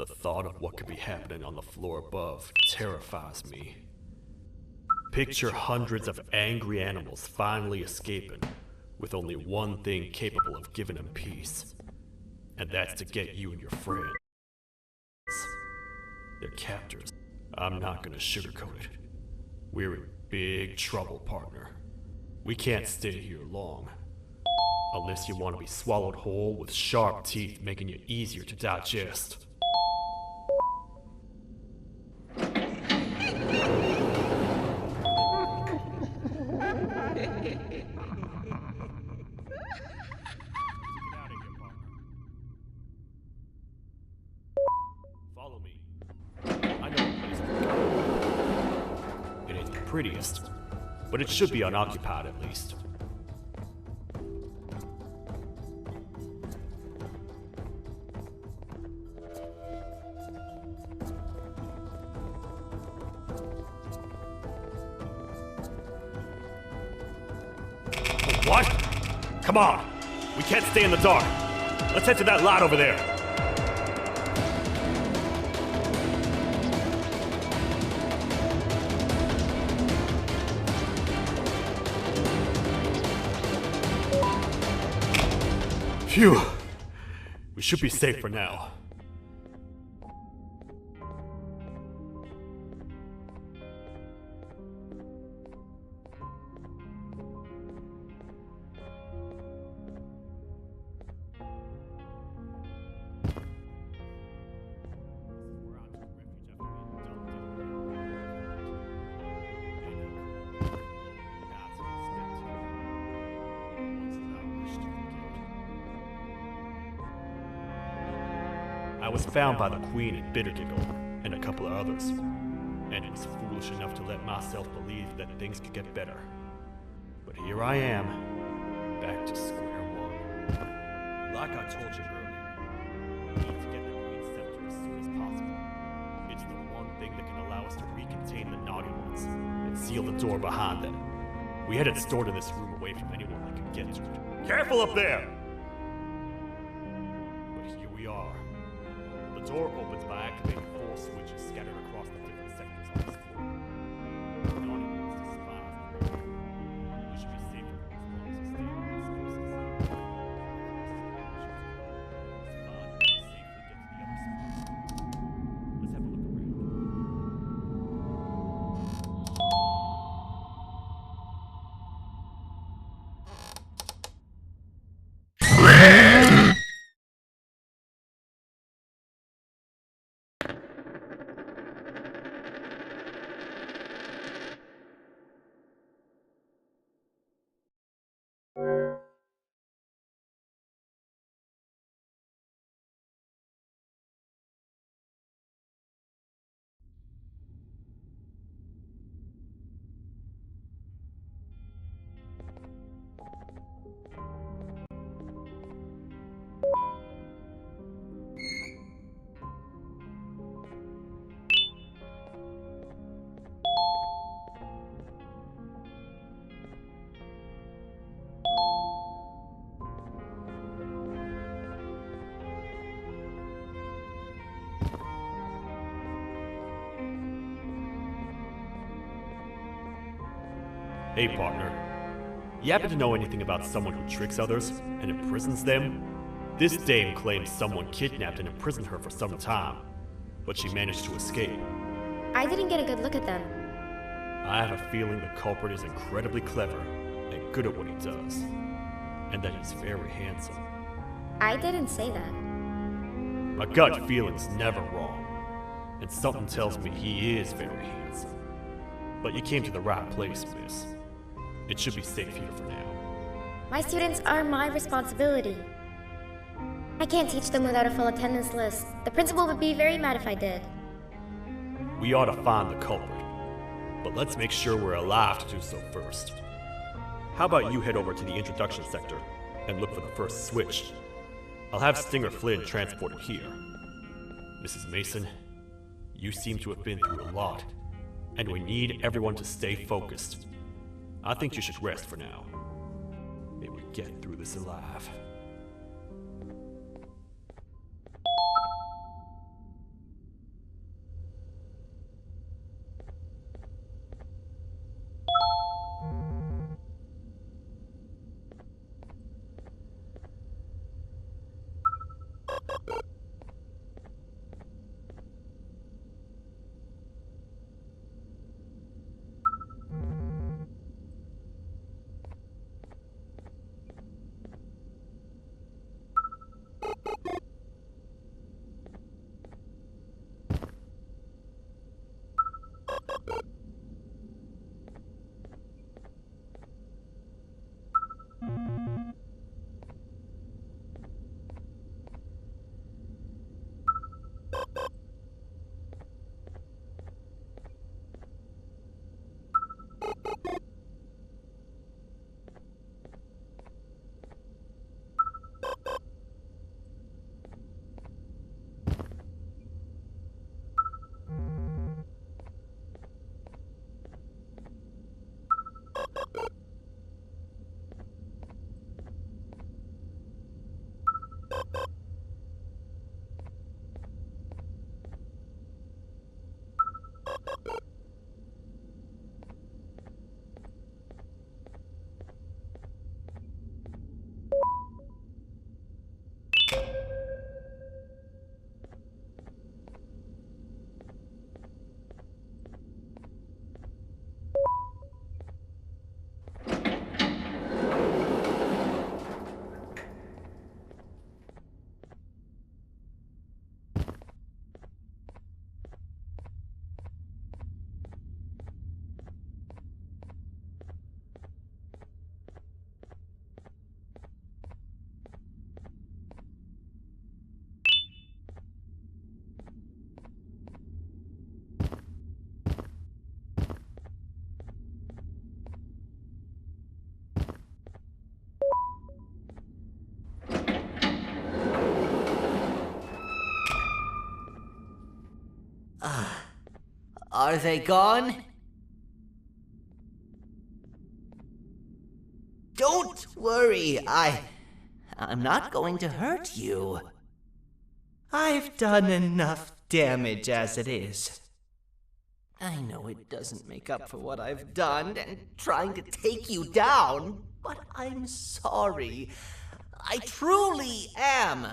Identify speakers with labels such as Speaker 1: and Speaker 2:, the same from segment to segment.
Speaker 1: The thought of what could be happening on the floor above terrifies me. Picture hundreds of angry animals finally escaping, with only one thing capable of giving them peace. And that's to get you and your friends. Their captors. I'm not gonna sugarcoat it. We're in big trouble, partner. We can't stay here long. Unless you want to be swallowed whole with sharp teeth making you easier to digest. Follow me. I know a place to go. It ain't the prettiest, but it should be unoccupied at least. What? Come on! We can't stay in the dark. Let's head to that lot over there. Phew. We should be safe for now. I was found by the Queen at Bittergiggle and a couple of others, and was foolish enough to let myself believe that things could get better. But here I am, back to square one. Like I told you earlier, we need to get the Queen's scepter as soon as possible. It's the one thing that can allow us to recontain the naughty ones and seal the door behind them. We had it stored in this room away from anyone that could get to it. Careful up there! But here we are. The door opens by activating 4 switches scattered across the different sectors of this floor. The naughty ones despise the room. We should be safer as long as we stay in these spaces. It's fine to safely get to the other side. Let's have a look around. Hey, partner. You happen to know anything about someone who tricks others and imprisons them? This dame claims someone kidnapped and imprisoned her for some time, but she managed to escape.
Speaker 2: I didn't get a good look at them.
Speaker 1: I have a feeling the culprit is incredibly clever and good at what he does, and that he's very handsome.
Speaker 2: I didn't say that.
Speaker 1: My gut feeling's never wrong, and something tells me he is very handsome. But you came to the right place, miss. It should be safe here for now.
Speaker 2: My students are my responsibility. I can't teach them without a full attendance list. The principal would be very mad if I did.
Speaker 1: We ought to find the culprit, but let's make sure we're alive to do so first. How about you head over to the introduction sector and look for the first switch? I'll have Stinger Flynn transported here. Mrs. Mason, you seem to have been through a lot, and we need everyone to stay focused. I think you should rest for now. May we get through this alive.
Speaker 3: Are they gone? Don't worry, I'm not going to hurt you. I've done enough damage as it is. I know it doesn't make up for what I've done and trying to take you down, but I'm sorry. I truly am.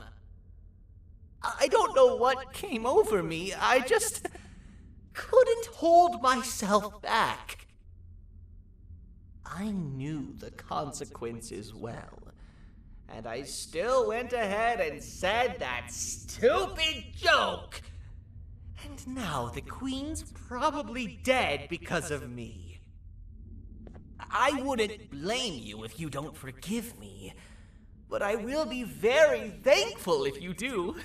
Speaker 3: I don't know what came over me. I just couldn't hold myself back. I knew the consequences well, and I still went ahead and said that stupid joke. And now the Queen's probably dead because of me. I wouldn't blame you if you don't forgive me, but I will be very thankful if you do.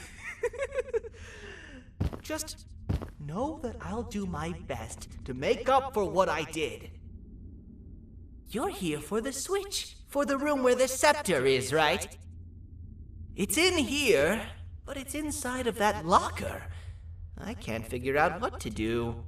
Speaker 3: Just know that I'll do my best to make up for what I did. You're here for the switch, for the room where the scepter is, right? It's in here, but it's inside of that locker. I can't figure out what to do.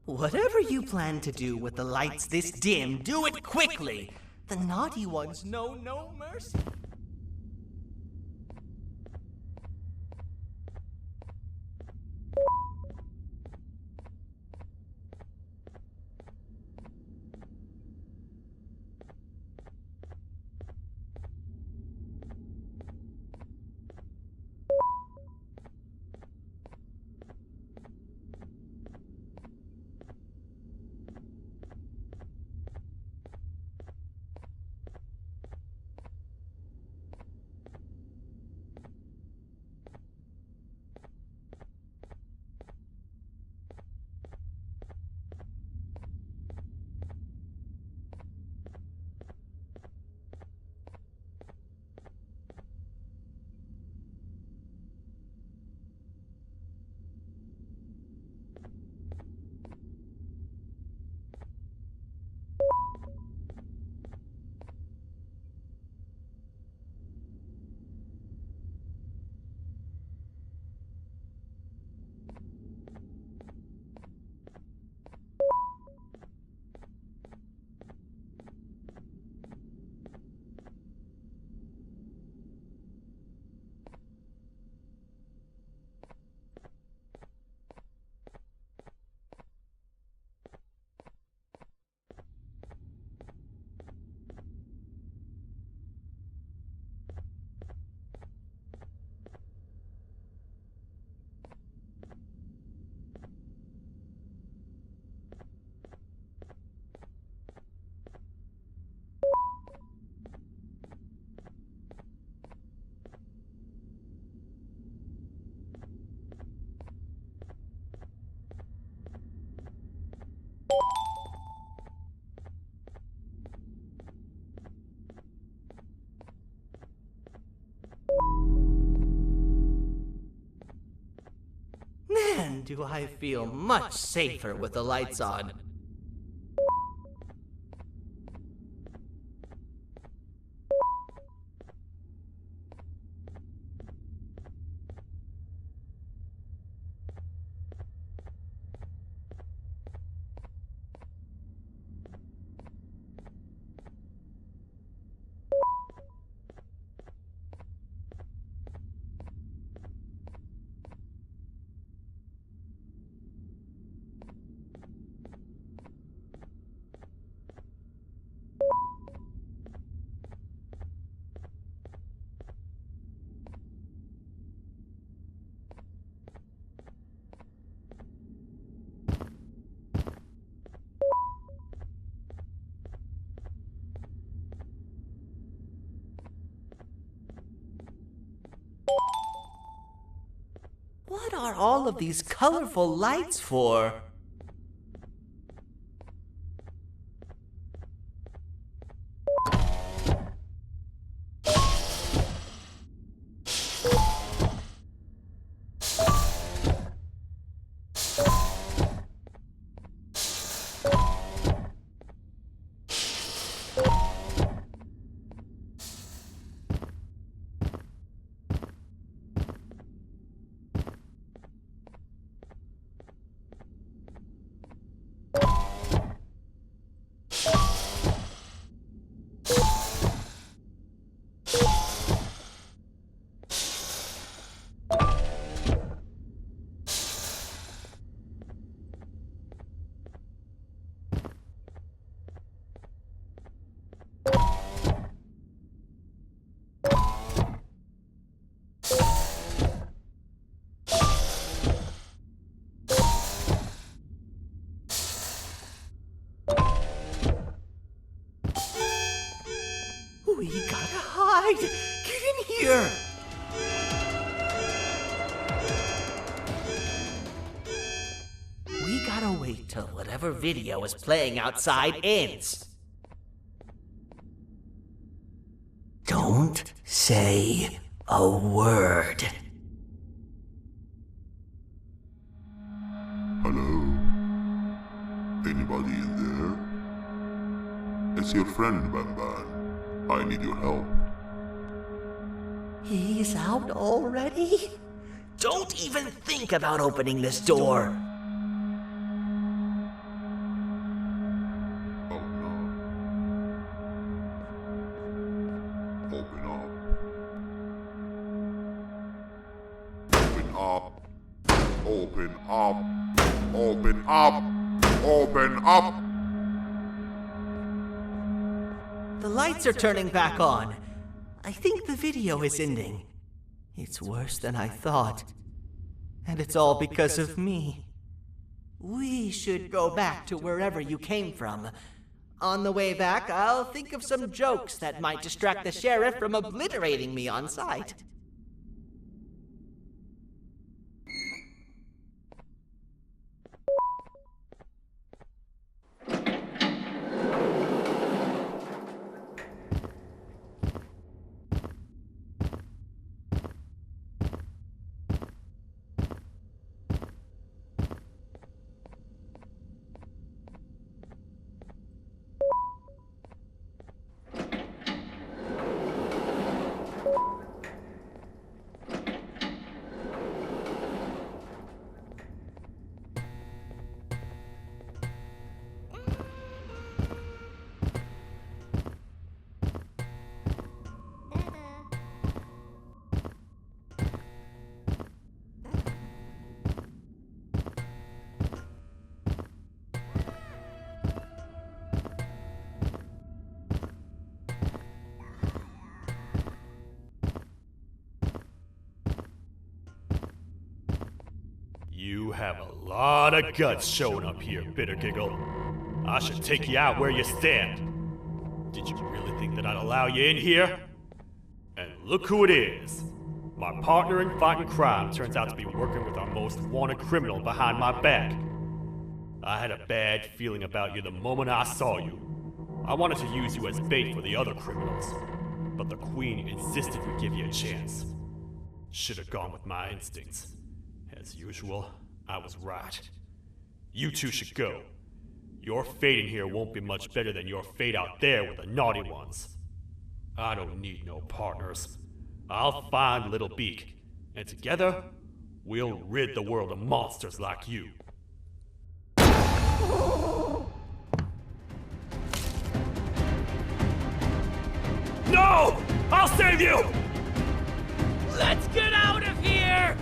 Speaker 3: Whatever you plan to do with the lights this dim, do it quickly! The naughty ones know no mercy. man, do I feel much safer with the lights on. What are all of these colorful lights for? We gotta hide! Get in here! We gotta wait till whatever video is playing outside ends. Don't say a word.
Speaker 4: Hello? Anybody in there? It's your friend, Banban. I need your help.
Speaker 3: He's out already? Don't even think about opening this door.
Speaker 4: Oh no. Open up. Open up. Open up. Open up. Open up.
Speaker 3: The lights are turning back on. I think the video is ending. It's worse than I thought. And it's all because of me. We should go back to wherever you came from. On the way back, I'll think of some jokes that might distract the sheriff from obliterating me on sight.
Speaker 1: You have a lot of guts showing up here, Bitter Giggle. I should take you out where you stand. Did you really think that I'd allow you in here? And look who it is. My partner in fighting crime turns out to be working with our most wanted criminal behind my back. I had a bad feeling about you the moment I saw you. I wanted to use you as bait for the other criminals, but the Queen insisted we give you a chance. Should have gone with my instincts. As usual, I was right. You two should go. Your fate in here won't be much better than your fate out there with the naughty ones. I don't need no partners. I'll find Little Beak, and together, we'll rid the world of monsters like you. No! I'll save you!
Speaker 5: Let's get out of here!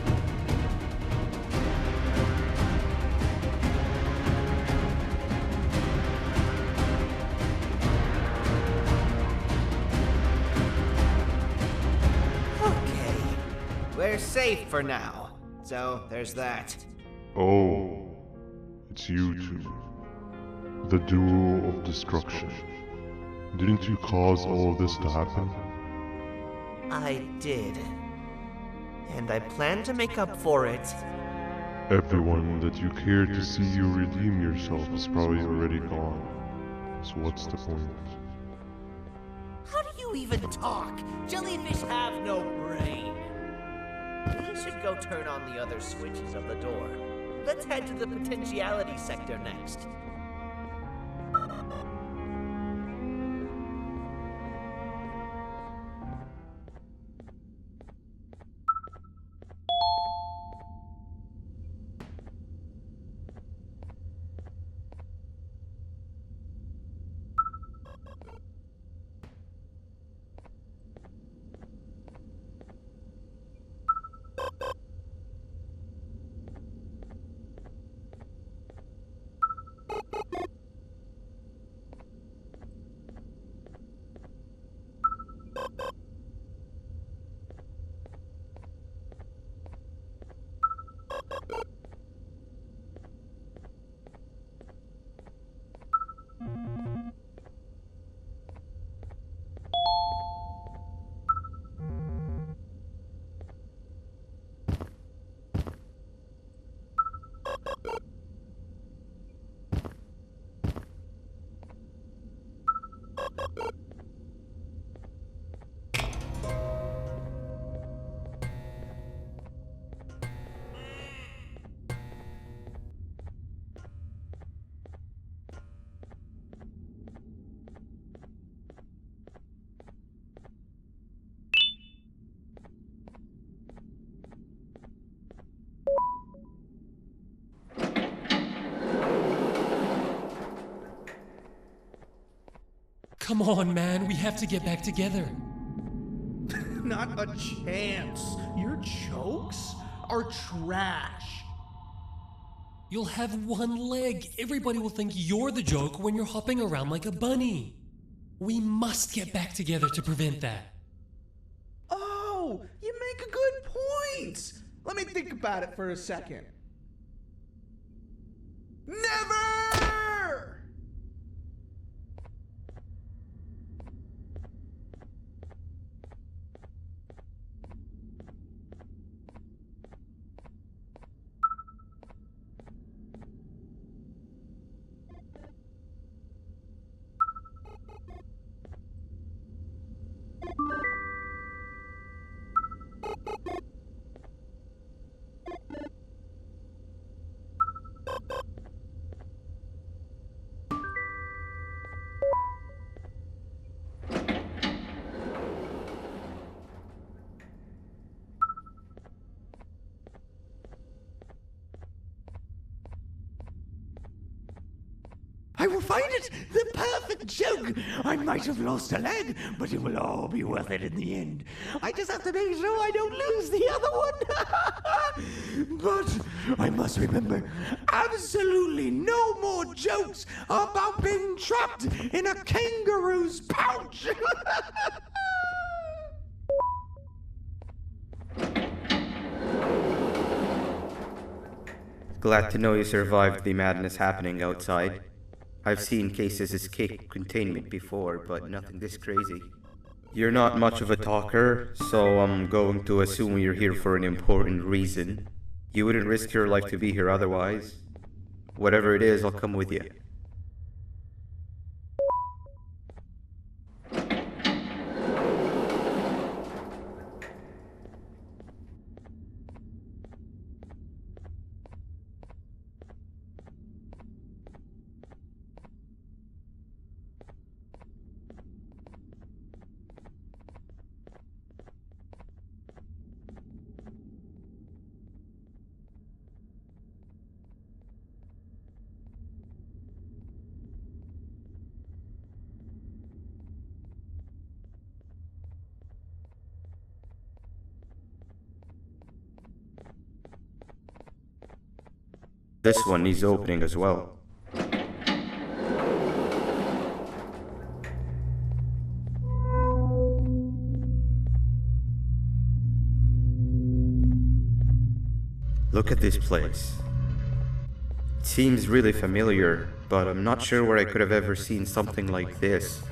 Speaker 3: Okay, we're safe for now. So, there's that.
Speaker 4: Oh, it's you two. The duo of destruction. Didn't you cause all of this to happen?
Speaker 3: I did. And I plan to make up for it.
Speaker 4: Everyone that you cared to see you redeem yourself is probably already gone. So what's the point?
Speaker 3: How do you even talk? Jellyfish have no brain. We should go turn on the other switches of the door. Let's head to the potentiality sector next.
Speaker 5: Come on, man, we have to get back together.
Speaker 6: Not a chance. Your jokes are trash.
Speaker 5: You'll have one leg. Everybody will think you're the joke when you're hopping around like a bunny. We must get back together to prevent that.
Speaker 6: Oh, you make a good point. Let me think about it for a second. Never!
Speaker 7: I will find it! The perfect joke! I might have lost a leg, but it will all be worth it in the end. I just have to make sure I don't lose the other one! But I must remember, absolutely no more jokes about being trapped in a kangaroo's pouch!
Speaker 8: Glad to know you survived the madness happening outside. I've seen cases escape containment before, but nothing this crazy. You're not much of a talker, so I'm going to assume you're here for an important reason. You wouldn't risk your life to be here otherwise. Whatever it is, I'll come with you. This one needs opening as well. Look at this place. It seems really familiar, but I'm not sure where I could have ever seen something like this.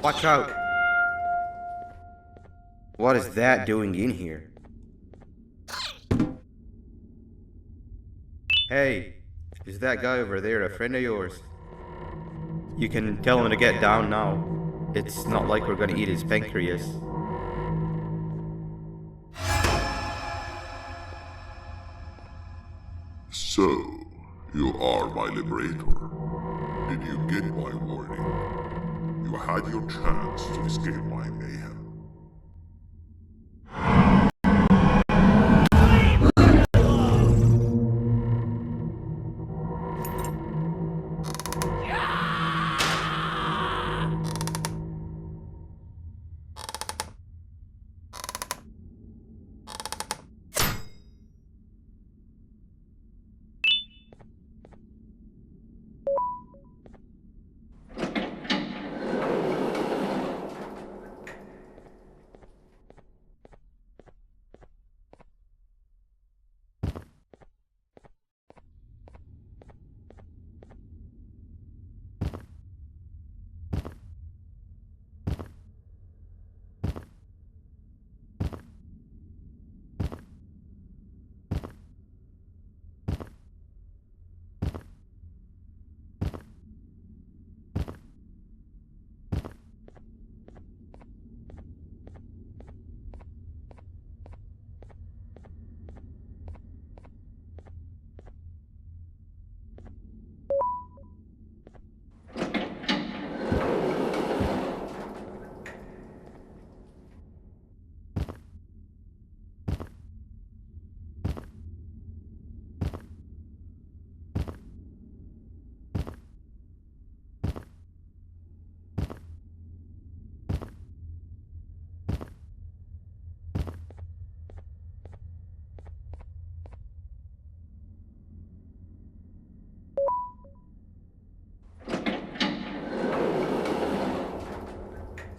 Speaker 8: Watch out! What is that doing in here? Hey, Is that guy over there a friend of yours? You can tell him to get down now. It's not like we're gonna eat his pancreas.
Speaker 9: So, you are my liberator. Did you get my warning? You had your chance to escape my mayhem.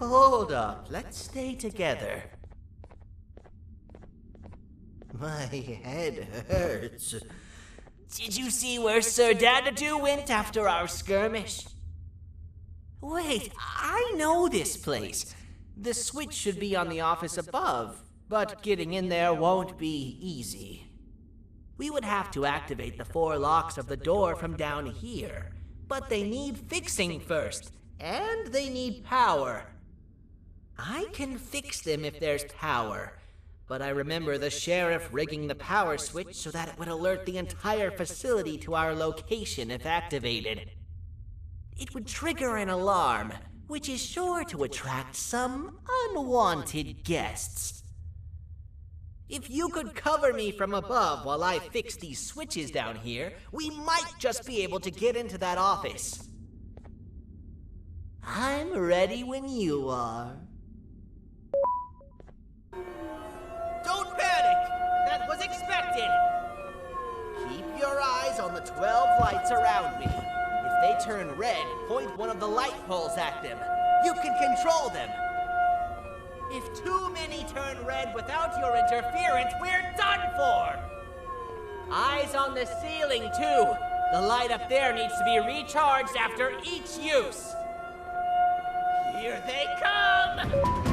Speaker 3: Hold up, let's stay together. My head hurts. Did you see where Sir Dadadoo went after our skirmish? Wait, I know this place. The switch should be on the office above, but getting in there won't be easy. We would have to activate the 4 locks of the door from down here, but they need fixing first, and they need power. I can fix them if there's power, but I remember the sheriff rigging the power switch so that it would alert the entire facility to our location if activated. It would trigger an alarm, which is sure to attract some unwanted guests. If you could cover me from above while I fix these switches down here, we might just be able to get into that office. I'm ready when you are. Don't panic! That was expected! Keep your eyes on the 12 lights around me. If they turn red, point one of the light poles at them. You can control them. If too many turn red without your interference, we're done for! Eyes on the ceiling, too. The light up there needs to be recharged after each use. Here they come!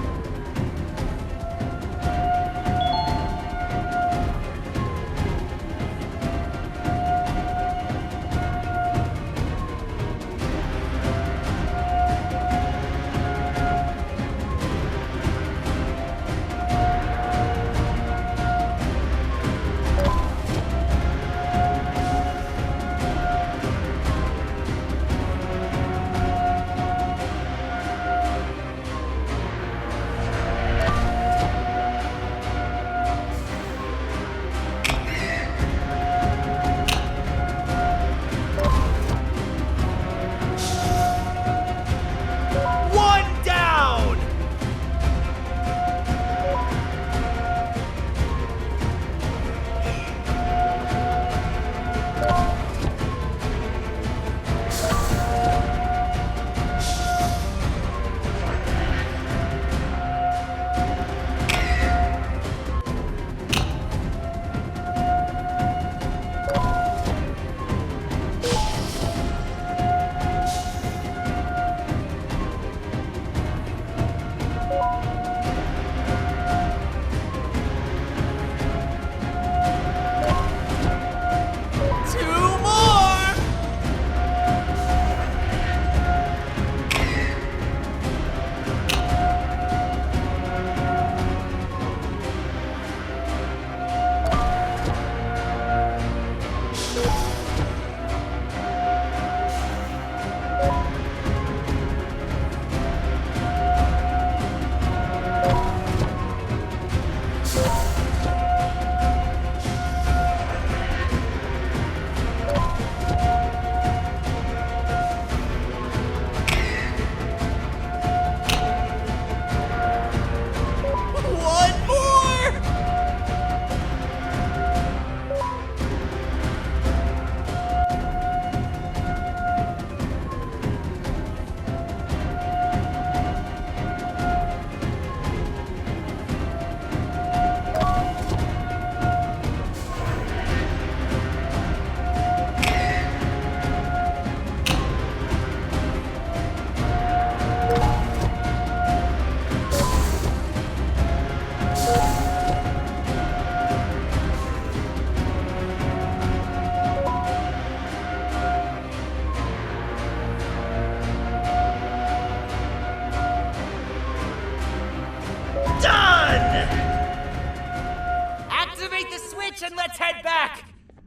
Speaker 3: and let's head back!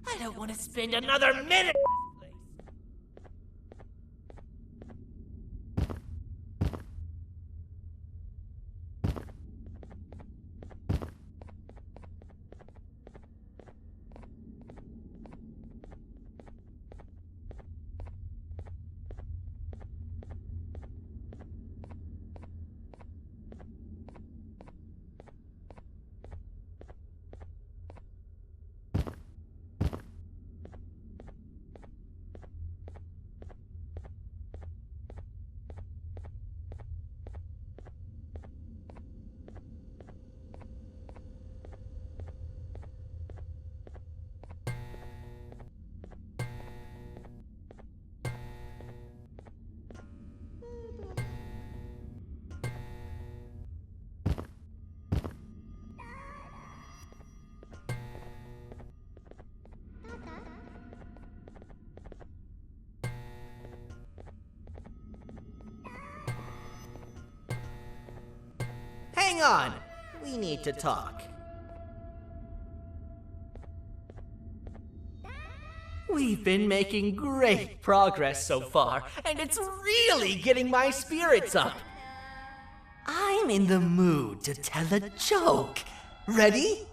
Speaker 3: I don't want to spend another minute in this place. Hang on! We need to talk. We've been making great progress so far, and it's really getting my spirits up. I'm in the mood to tell a joke. Ready?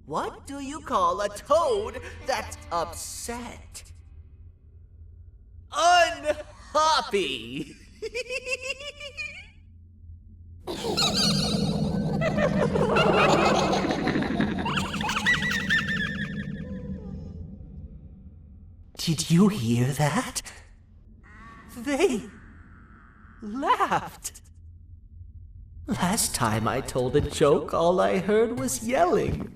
Speaker 3: What do you call a toad that's upset? Unhappy! Did you hear that? They laughed. Last time I told a joke, all I heard was yelling.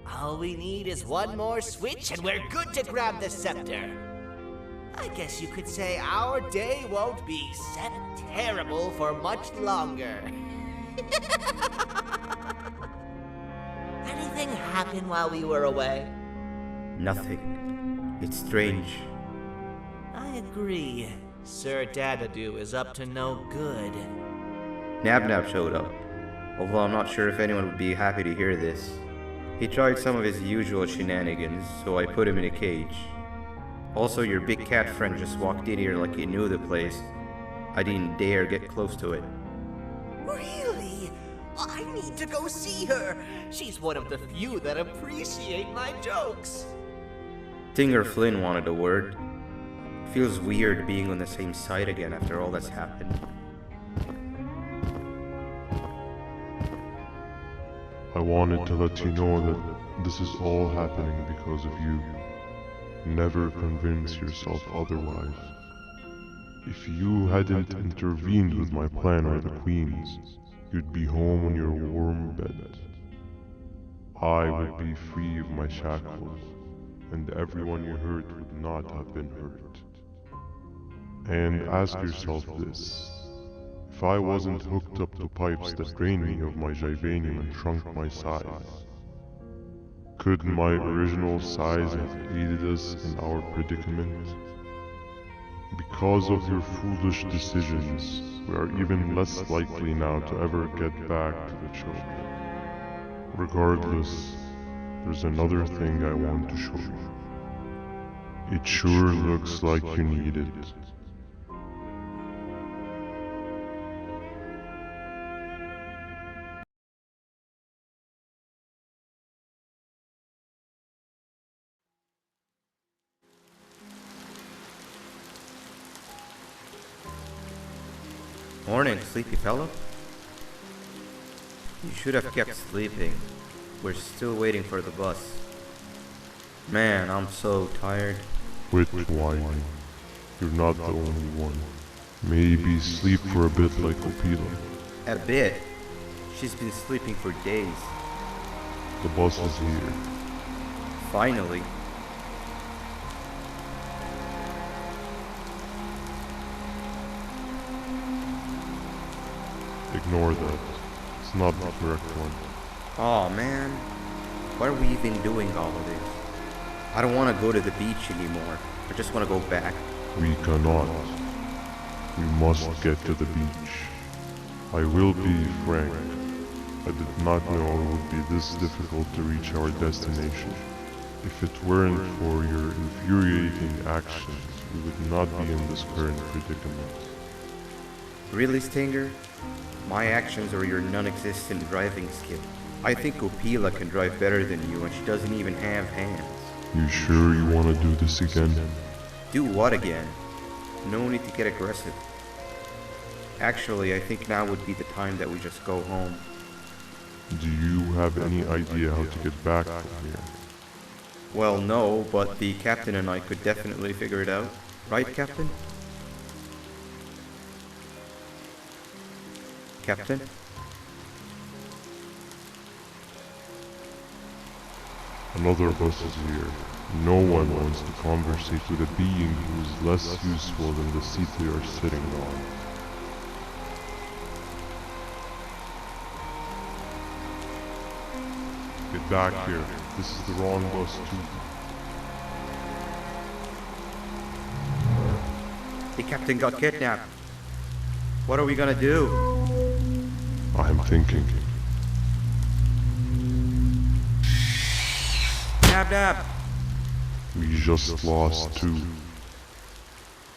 Speaker 3: All we need is one more switch and we're good to grab the scepter. I guess you could say our day won't be terrible for much longer. Anything happen while we were away?
Speaker 8: Nothing. It's strange.
Speaker 3: I agree. Sir Dadadoo is up to no good.
Speaker 8: Nab showed up, although I'm not sure if anyone would be happy to hear this. He tried some of his usual shenanigans, so I put him in a cage. Also, your big cat friend just walked in here like he knew the place. I didn't dare get close to it.
Speaker 3: Really? I need to go see her. She's one of the few that appreciate my jokes.
Speaker 8: Tinger Flynn wanted a word. Feels weird being on the same side again after all that's happened.
Speaker 4: I wanted to let you know that this is all happening because of you. Never convince yourself otherwise. If you hadn't intervened with my plan or the Queen's, you'd be home on your warm bed. I would be free of my shackles, and everyone you hurt would not have been hurt. And ask yourself this. If I wasn't hooked up to pipes that drained me of my Givanium and shrunk my size, could my original size have aided us in our predicament? Because of your foolish decisions, we are even less likely now to ever get back to the children. Regardless, there's another thing I want to show you. It sure looks like you need it.
Speaker 8: Morning, sleepy fellow. You should have kept sleeping. We're still waiting for the bus. Man, I'm so tired.
Speaker 4: Quit whining. You're not the only one. Maybe sleep for a bit like Opila.
Speaker 8: A bit. She's been sleeping for days.
Speaker 4: The bus is here.
Speaker 8: Finally.
Speaker 4: Ignore that. It's not the correct one.
Speaker 8: Aw, man. Why are we even doing all of this? I don't want to go to the beach anymore. I just want to go back.
Speaker 4: We cannot. We must get to the beach. I will be frank. I did not know it would be this difficult to reach our destination. If it weren't for your infuriating actions, we would not be in this current predicament.
Speaker 8: Really, Stinger? My actions or your non-existent driving skill? I think Opila can drive better than you and she doesn't even have hands.
Speaker 4: You sure you want to do this again?
Speaker 8: Do what again? No need to get aggressive. Actually, I think now would be the time that we just go home.
Speaker 4: Do you have any idea how to get back from here?
Speaker 8: Well, no, but the captain and I could definitely figure it out. Right, Captain? Captain?
Speaker 4: Another bus is here. No one wants to conversate with a being who is less useful than the seat they are sitting on. Get back here. This is the wrong bus too.
Speaker 8: The captain got kidnapped. What are we gonna do?
Speaker 4: I'm thinking.
Speaker 8: Nab nab!
Speaker 4: We just lost two.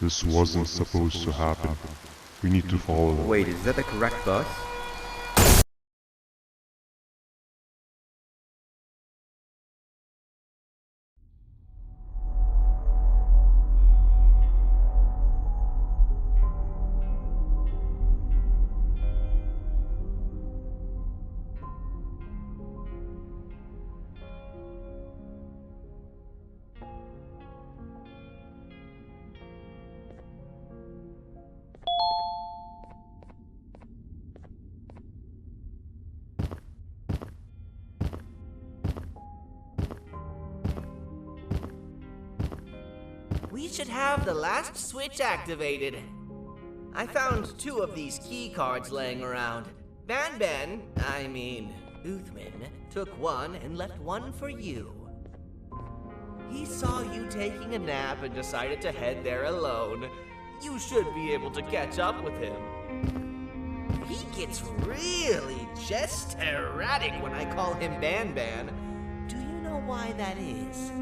Speaker 4: This wasn't supposed to happen. We need to follow them.
Speaker 8: Wait, is that the correct bus?
Speaker 3: We should have the last switch activated. I found 2 of these key cards laying around. Banban, Uthman, took one and left one for you. He saw you taking a nap and decided to head there alone. You should be able to catch up with him. He gets really just erratic when I call him Banban. Do you know why that is?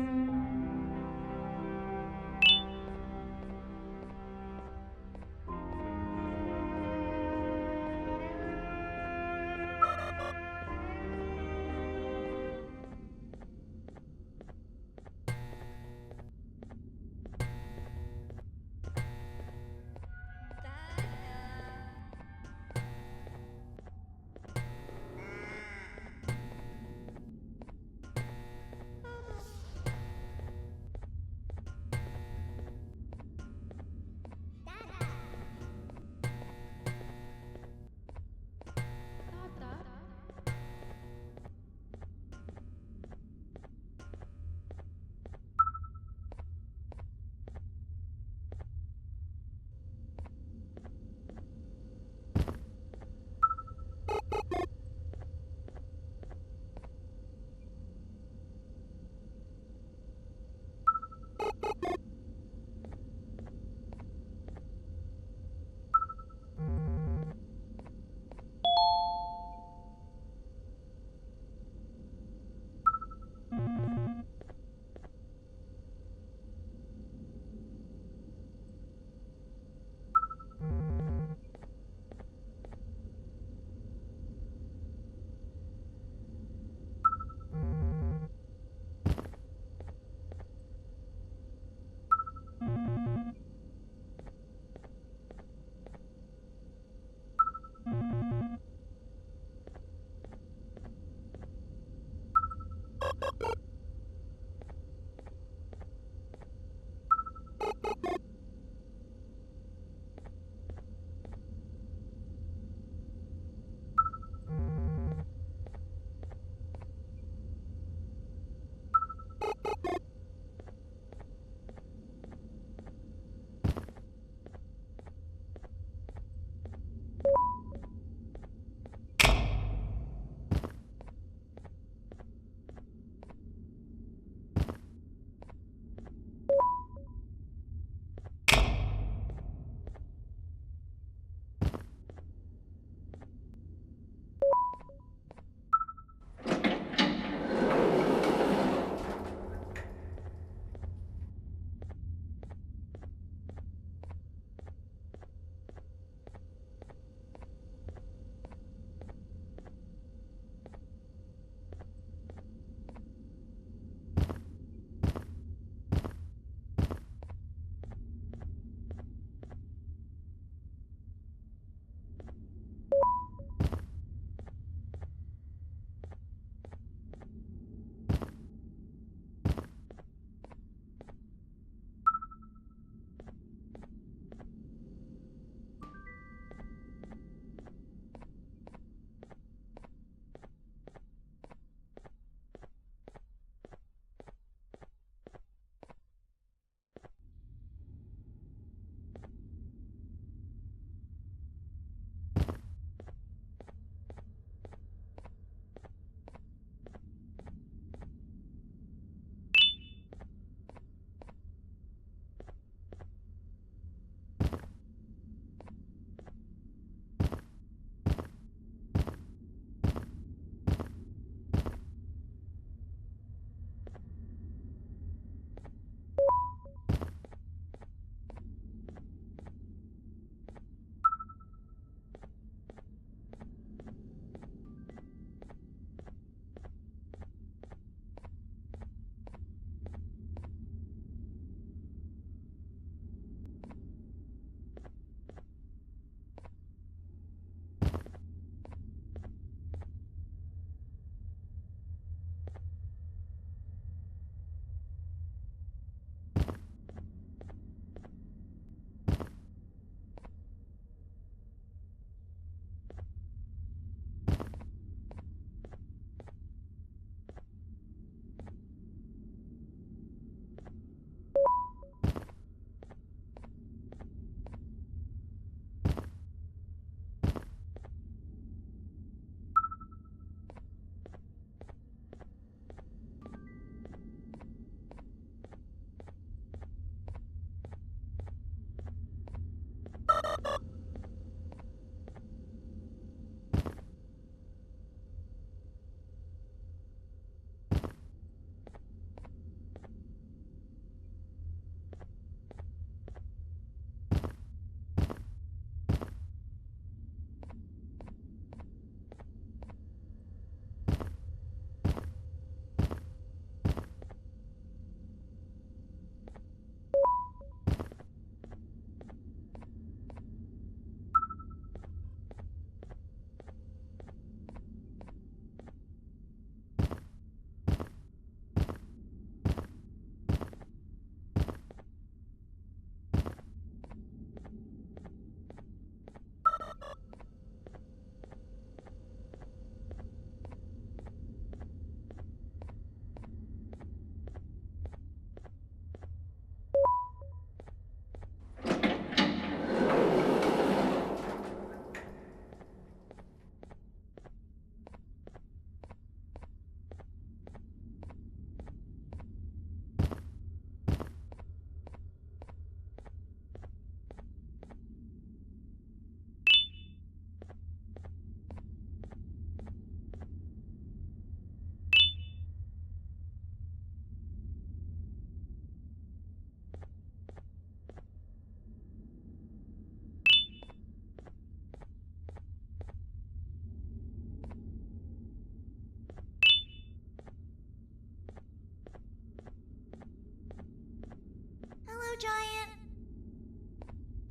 Speaker 10: giant.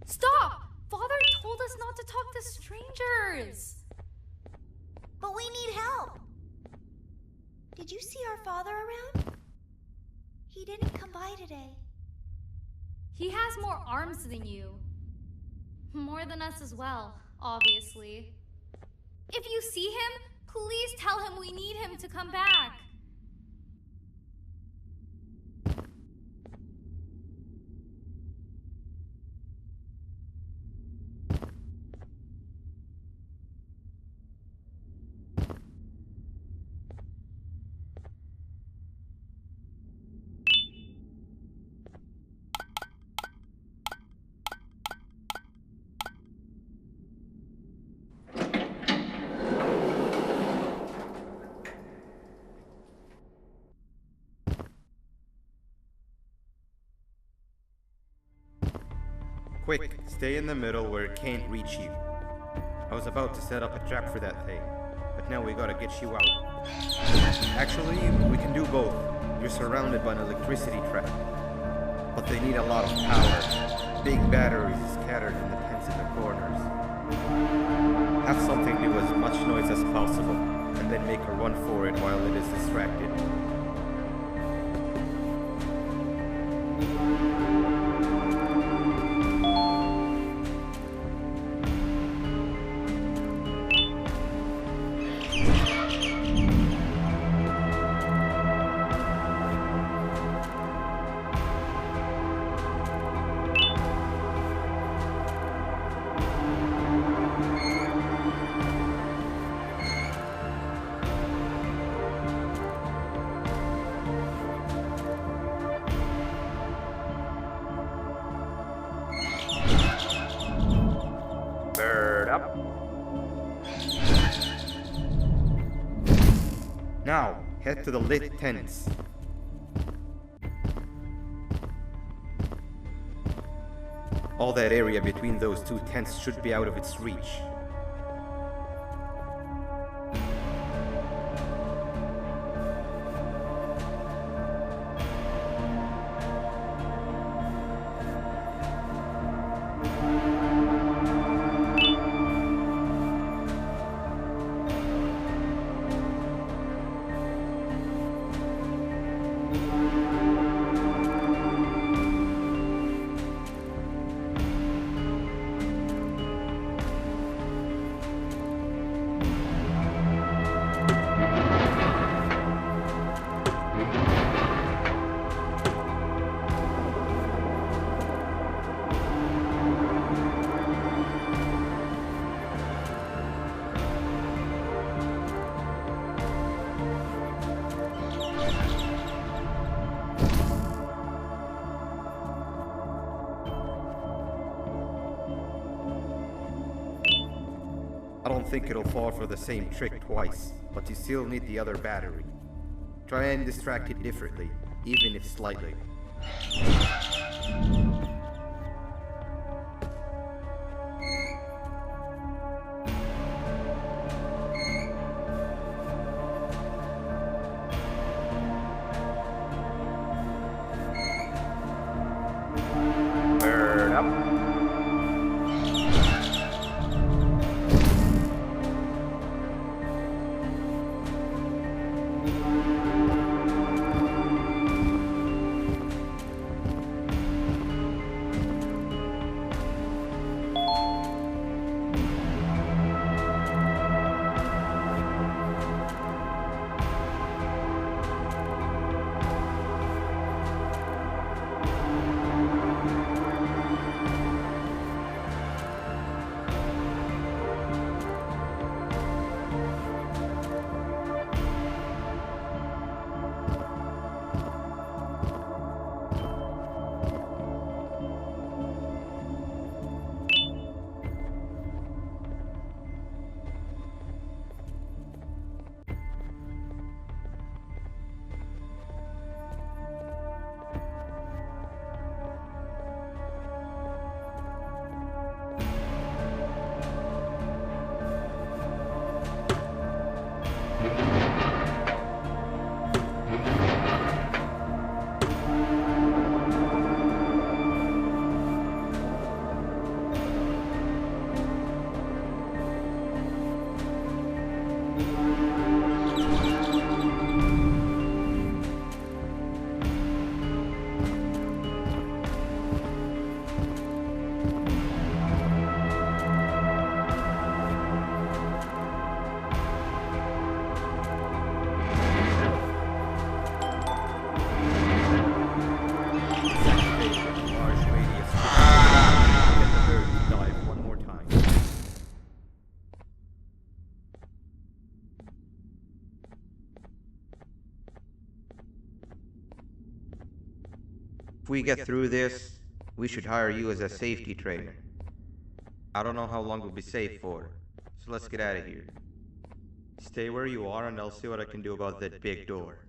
Speaker 11: Stop! Father told us not to talk to strangers.
Speaker 10: But we need help. Did you see our father around? He didn't come by today.
Speaker 11: He has more arms than you. More than us as well, obviously. If you see him, please tell him we need him to come back.
Speaker 8: Quick, stay in the middle where it can't reach you. I was about to set up a trap for that thing, but now we gotta get you out. Actually, we can do both. You're surrounded by an electricity trap, but they need a lot of power. Big batteries scattered in the tents in the corners. Have something do as much noise as possible, and then make a run for it while it is distracted. Bird up. Now, head to the lit tents. All that area between those two tents should be out of its reach. I don't think it'll fall for the same trick twice, but you still need the other battery. Try and distract it differently, even if slightly. Bird up. If we get through this, we should hire you as a safety trainer. I don't know how long we'll be safe for, so let's get out of here. Stay where you are and I'll see what I can do about that big door.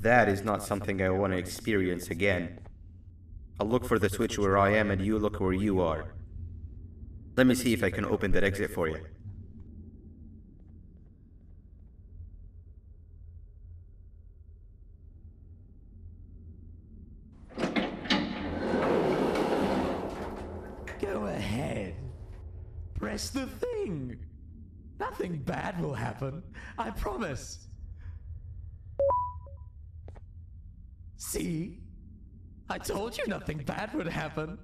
Speaker 8: That is not something I want to experience again. I'll look for the switch where I am and you look where you are. Let me see if I can open that exit for you.
Speaker 7: Go ahead. Press the thing. Nothing bad will happen. I promise. See? I told you nothing bad would happen.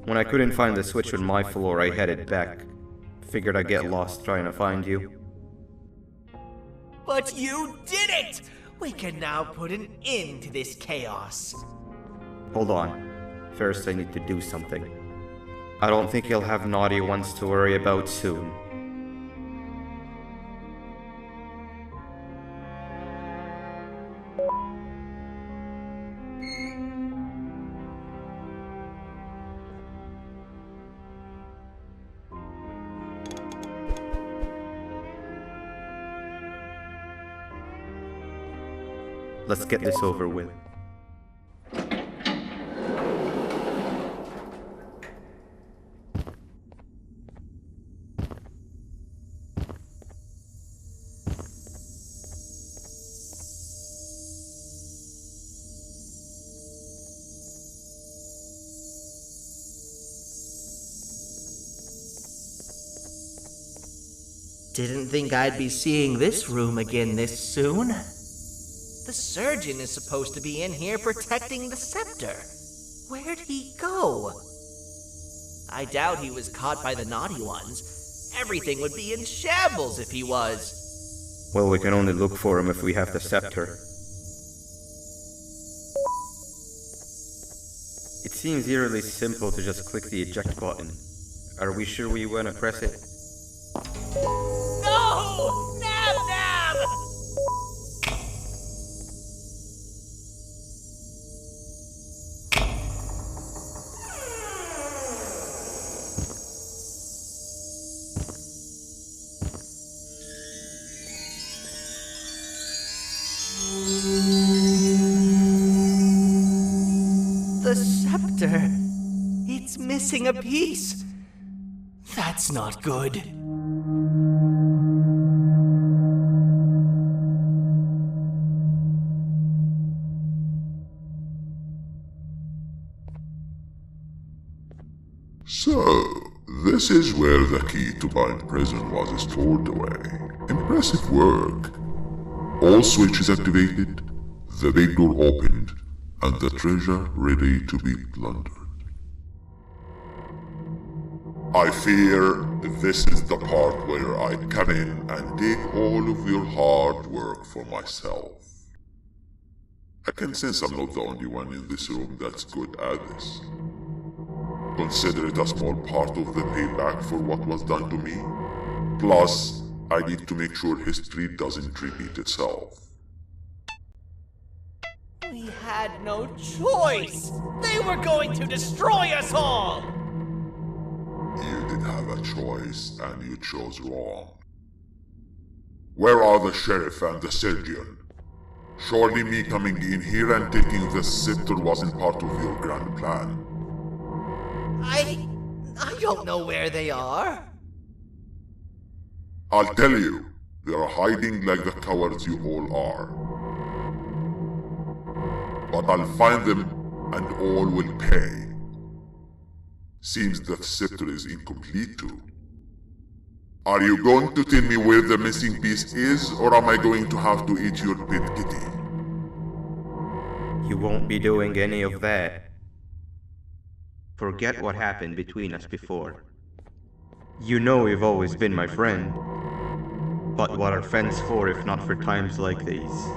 Speaker 8: When I couldn't find the switch on my floor, I headed back. Figured I'd get lost trying to find you.
Speaker 3: But you did it! We can now put an end to this chaos.
Speaker 8: Hold on. First, I need to do something. I don't think you'll have naughty ones to worry about soon. Let's get this over with.
Speaker 3: Didn't think I'd be seeing this room again this soon. The surgeon is supposed to be in here protecting the scepter. Where'd he go? I doubt he was caught by the naughty ones. Everything would be in shambles if he was.
Speaker 8: Well, we can only look for him if we have the scepter. It seems eerily simple to just click the eject button. Are we sure we want to press it?
Speaker 3: No! Nab Nab! The scepter. It's missing a piece. That's not good.
Speaker 9: So, this is where the key to Bind Prison was stored away. Impressive work. All switches activated, the big door opened, and the treasure ready to be plundered. I fear this is the part where I come in and take all of your hard work for myself. I can sense I'm not the only one in this room that's good at this. Consider it a small part of the payback for what was done to me. Plus, I need to make sure history doesn't repeat itself.
Speaker 3: We had no choice! They were going to destroy us all!
Speaker 9: You did have a choice, and you chose wrong. Where are the sheriff and the surgeon? Surely me coming in here and taking the scepter wasn't part of your grand plan.
Speaker 3: I don't know where they are.
Speaker 9: I'll tell you, they're hiding like the cowards you all are. But I'll find them, and all will pay. Seems the scepter is incomplete too. Are you going to tell me where the missing piece is, or am I going to have to eat your pet kitty?
Speaker 8: You won't be doing any of that. Forget what happened between us before. You know you've always been my friend. But what are friends for if not for times like these?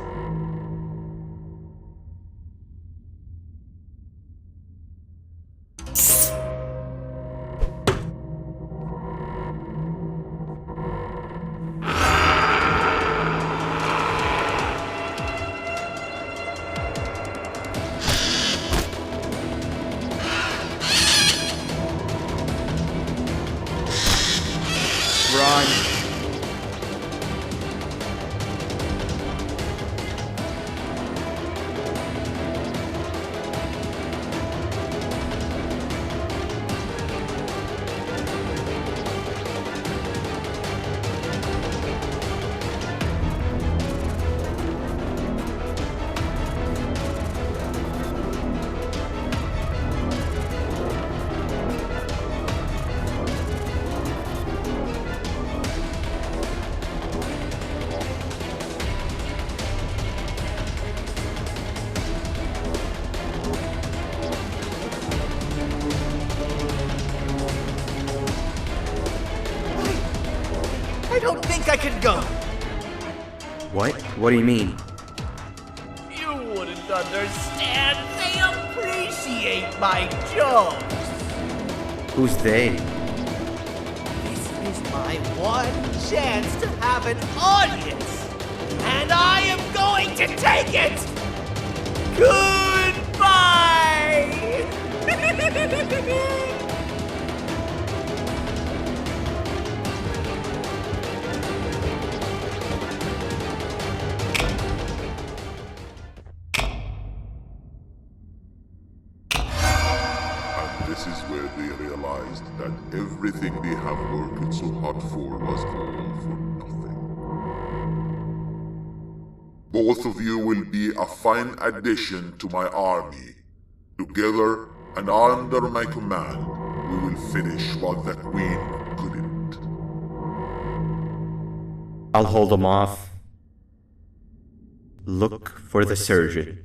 Speaker 3: I can go.
Speaker 8: What? What do you mean?
Speaker 3: You wouldn't understand. They appreciate my jokes.
Speaker 8: Who's they?
Speaker 3: This is my one chance to have an audience. And I am going to take it. Goodbye.
Speaker 9: This is where they realized that everything they have worked so hard for was all for nothing. Both of you will be a fine addition to my army. Together and under my command, we will finish what the Queen couldn't.
Speaker 8: I'll hold them off. Look for the surgeon.